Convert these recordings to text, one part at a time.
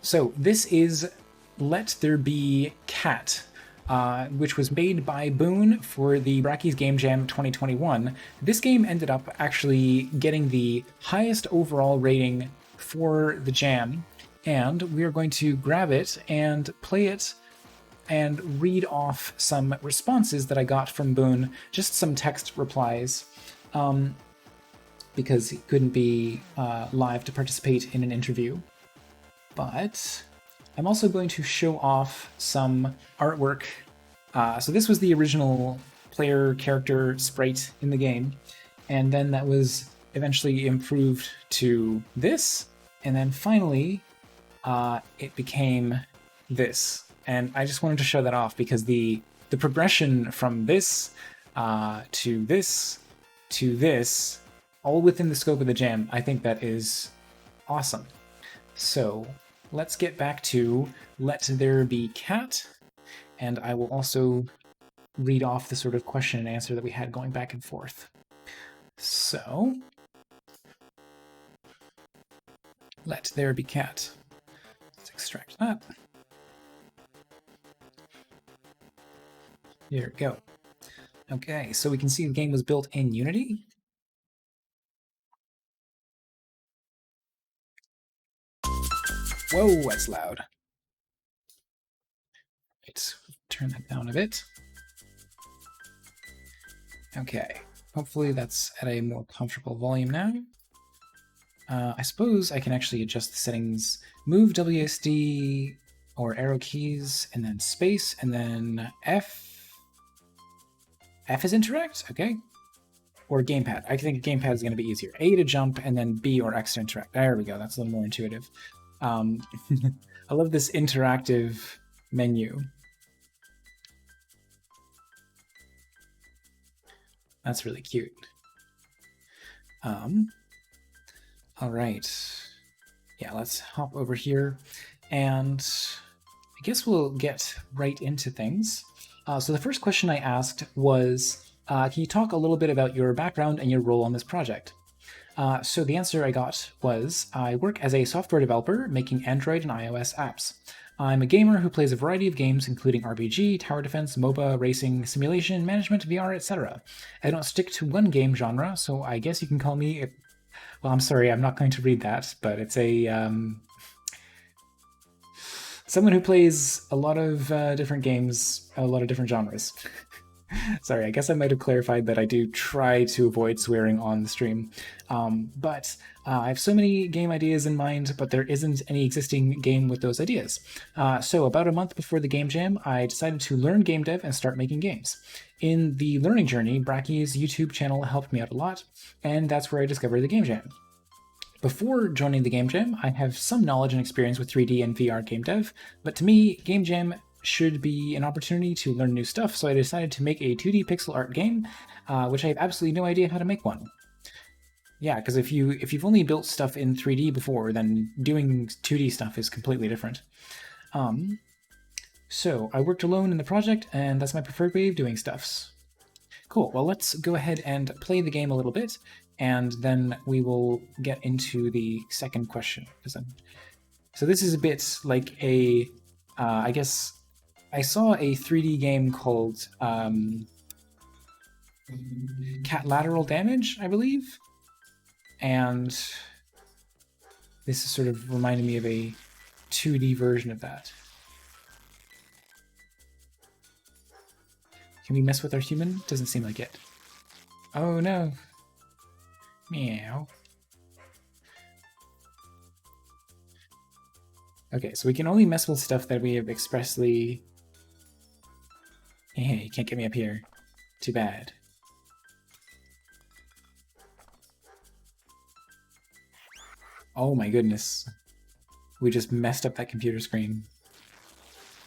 So this is Let There Be Cat, which was made by Boon for the Brackeys Game Jam 2021. This game ended up actually getting the highest overall rating for the jam, and we are going to grab it and play it and read off some responses that I got from Boon, just some text replies, because he couldn't be live to participate in an interview. But I'm also going to show off some artwork. So this was the original player character sprite in the game, and then that was eventually improved to this, and then finally it became this. And I just wanted to show that off because the progression from this to this to this, all within the scope of the jam, I think that is awesome. So let's get back to Let There Be Cat, and I will also read off the sort of question and answer that we had going back and forth. So, Let There Be Cat. Let's extract that. Here we go. Okay, so we can see the game was built in Unity. Whoa, that's loud. Let's turn that down a bit. Okay, hopefully that's at a more comfortable volume now. I suppose I can actually adjust the settings. Move WSD or arrow keys, and then space, and then F. F is interact? Okay. Or gamepad. I think gamepad is going to be easier. A to jump, and then B or X to interact. There we go. That's a little more intuitive. I love this interactive menu. That's really cute. All right. Yeah, let's hop over here, and I guess we'll get right into things. So the first question I asked was, can you talk a little bit about your background and your role on this project? So the answer I got was, I work as a software developer making Android and iOS apps. I'm a gamer who plays a variety of games, including RPG, tower defense, MOBA, racing, simulation, management, VR, etc. I don't stick to one game genre, so I guess you can call me... Well, I'm sorry, I'm not going to read that, but it's a... someone who plays a lot of different games, a lot of different genres. Sorry, I guess I might have clarified that I do try to avoid swearing on the stream. But I have so many game ideas in mind, but there isn't any existing game with those ideas. So about a month before the game jam, I decided to learn game dev and start making games. In the learning journey, Bracky's YouTube channel helped me out a lot, and that's where I discovered the game jam. Before joining the Game Jam, I have some knowledge and experience with 3D and VR game dev, but to me, Game Jam should be an opportunity to learn new stuff, so I decided to make a 2D pixel art game, which I have absolutely no idea how to make one. Yeah, because if you've only built stuff in 3D before, then doing 2D stuff is completely different. So I worked alone in the project, and that's my preferred way of doing stuffs. Cool, well let's go ahead and play the game a little bit, and then we will get into the second question. So this is a bit like a, I guess, I saw a 3D game called Cat Lateral Damage, I believe, and this is sort of reminding me of a 2D version of that. Can we mess with our human? Doesn't seem like it. Oh no. Meow. Okay, so we can only mess with stuff that we have expressly... Hey, you can't get me up here. Too bad. Oh my goodness. We just messed up that computer screen.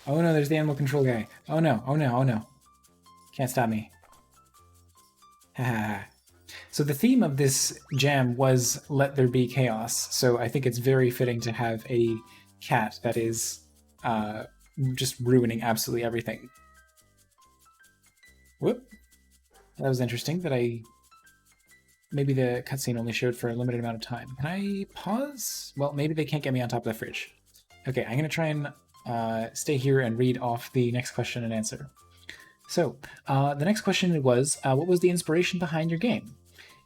Oh no, there's the animal control guy. Oh no, oh no, oh no. Can't stop me. Haha. So the theme of this jam was Let There Be Chaos, so I think it's very fitting to have a cat that is just ruining absolutely everything. Whoop. That was interesting that I... Maybe the cutscene only showed for a limited amount of time. Can I pause? Well, maybe they can't get me on top of the fridge. Okay, I'm going to try and stay here and read off the next question and answer. So, the next question was, what was the inspiration behind your game?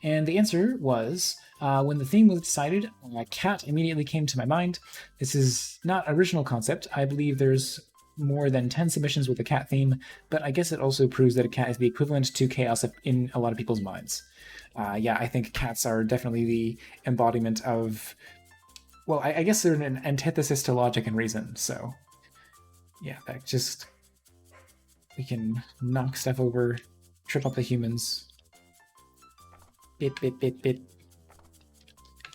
And the answer was, when the theme was decided, a cat immediately came to my mind. This is not original concept. I believe there's more than 10 submissions with a cat theme, but I guess it also proves that a cat is the equivalent to chaos in a lot of people's minds. Yeah, I think cats are definitely the embodiment of, well, I guess they're an antithesis to logic and reason. So, yeah, that just, we can knock stuff over, trip up the humans. Bit, bit, bit, bit.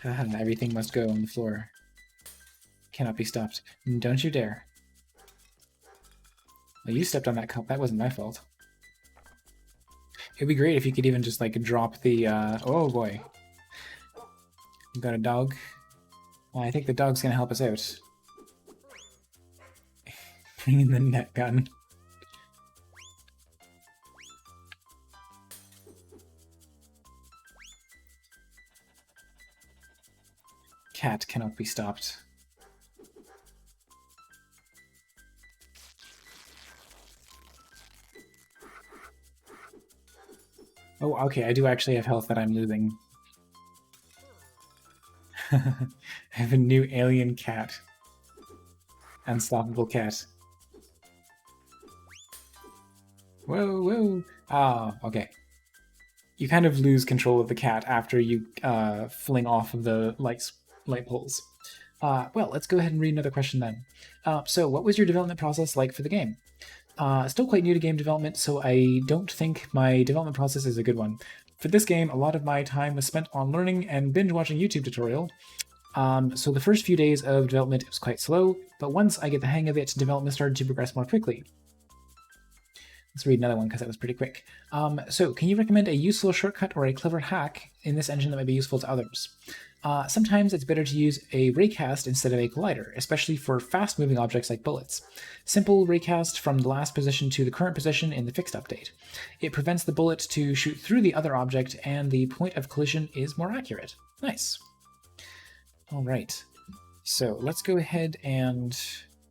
Everything must go on the floor. Cannot be stopped. Don't you dare. Well, you stepped on that cup. That wasn't my fault. It'd be great if you could even just, like, drop the, oh boy. We've got a dog. Well, I think the dog's gonna help us out. Bring in the net gun. Cat cannot be stopped. Oh, okay, I do actually have health that I'm losing. I have a new alien cat. Unstoppable cat. Whoa, whoa. Ah, okay. You kind of lose control of the cat after you fling off of the light poles. Well, let's go ahead and read another question then. So, what was your development process like for the game? Still quite new to game development, so I don't think my development process is a good one. For this game, a lot of my time was spent on learning and binge watching YouTube tutorial. So the first few days of development was quite slow, but once I get the hang of it, development started to progress more quickly. Let's read another one because that was pretty quick. So, can you recommend a useful shortcut or a clever hack in this engine that might be useful to others? Sometimes it's better to use a raycast instead of a collider, especially for fast-moving objects like bullets. Simple raycast from the last position to the current position in the fixed update. It prevents the bullet to shoot through the other object, and the point of collision is more accurate. Nice. All right. So let's go ahead and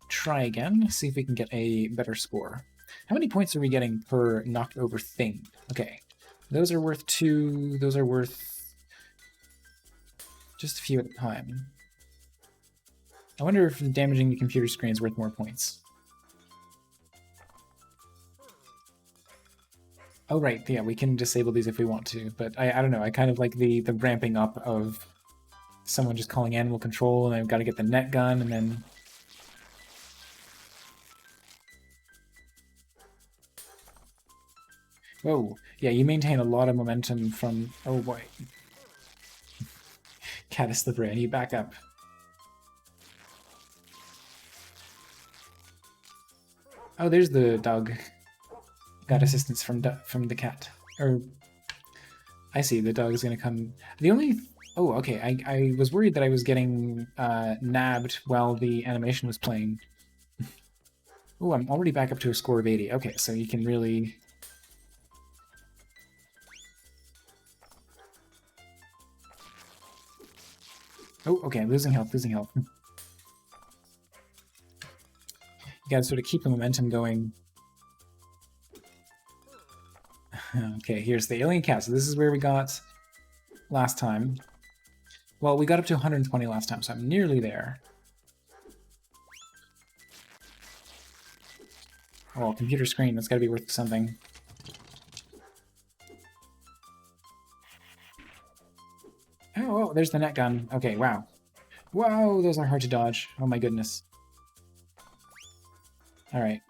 try again, see if we can get a better score. How many points are we getting per knocked over thing? Okay, those are worth 2. Those are worth just a few at a time. I wonder if damaging the computer screen is worth more points. Oh, right, yeah, we can disable these if we want to, but I don't know, I kind of like the ramping up of someone just calling animal control, and I've got to get the net gun, and then... Whoa, yeah, you maintain a lot of momentum from... Oh boy. Cat is slippery, I need back up. Oh, there's the dog. Got assistance from the cat. Or... I see, the dog is going to come... The only... Oh, okay, I was worried that I was getting nabbed while the animation was playing. Oh, I'm already back up to a score of 80. Okay, so you can really... Oh, okay, losing health, losing health. You gotta sort of keep the momentum going. Okay, here's the alien cat. So this is where we got last time. Well, we got up to 120 last time, so I'm nearly there. Oh, computer screen, that's gotta be worth something. Oh, there's the net gun. Okay, wow. Whoa, those are hard to dodge. Oh my goodness. Alright,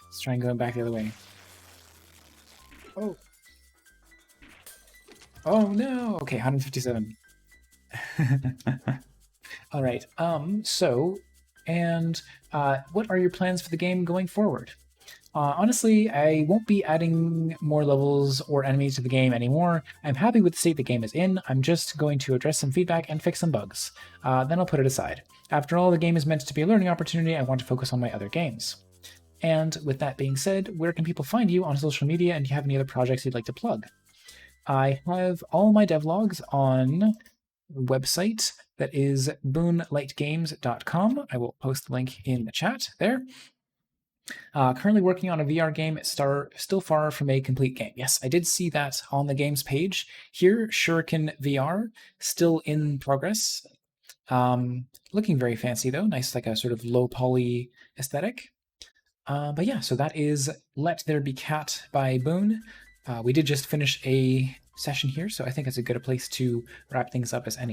let's try and go back the other way. Oh. Oh no! Okay, 157. Alright, what are your plans for the game going forward? Honestly, I won't be adding more levels or enemies to the game anymore. I'm happy with the state the game is in. I'm just going to address some feedback and fix some bugs. Then I'll put it aside. After all, the game is meant to be a learning opportunity. I want to focus on my other games. And with that being said, where can people find you on social media, and do you have any other projects you'd like to plug? I have all my devlogs on website that is boonlightgames.com. I will post the link in the chat there. Currently working on a VR game, still far from a complete game. Yes, I did see that on the games page. Here, Shuriken VR, still in progress. Looking very fancy though, nice like a sort of low poly aesthetic. But yeah, so that is Let There Be Cat by Boon. We did just finish a session here, so I think it's a good place to wrap things up as any.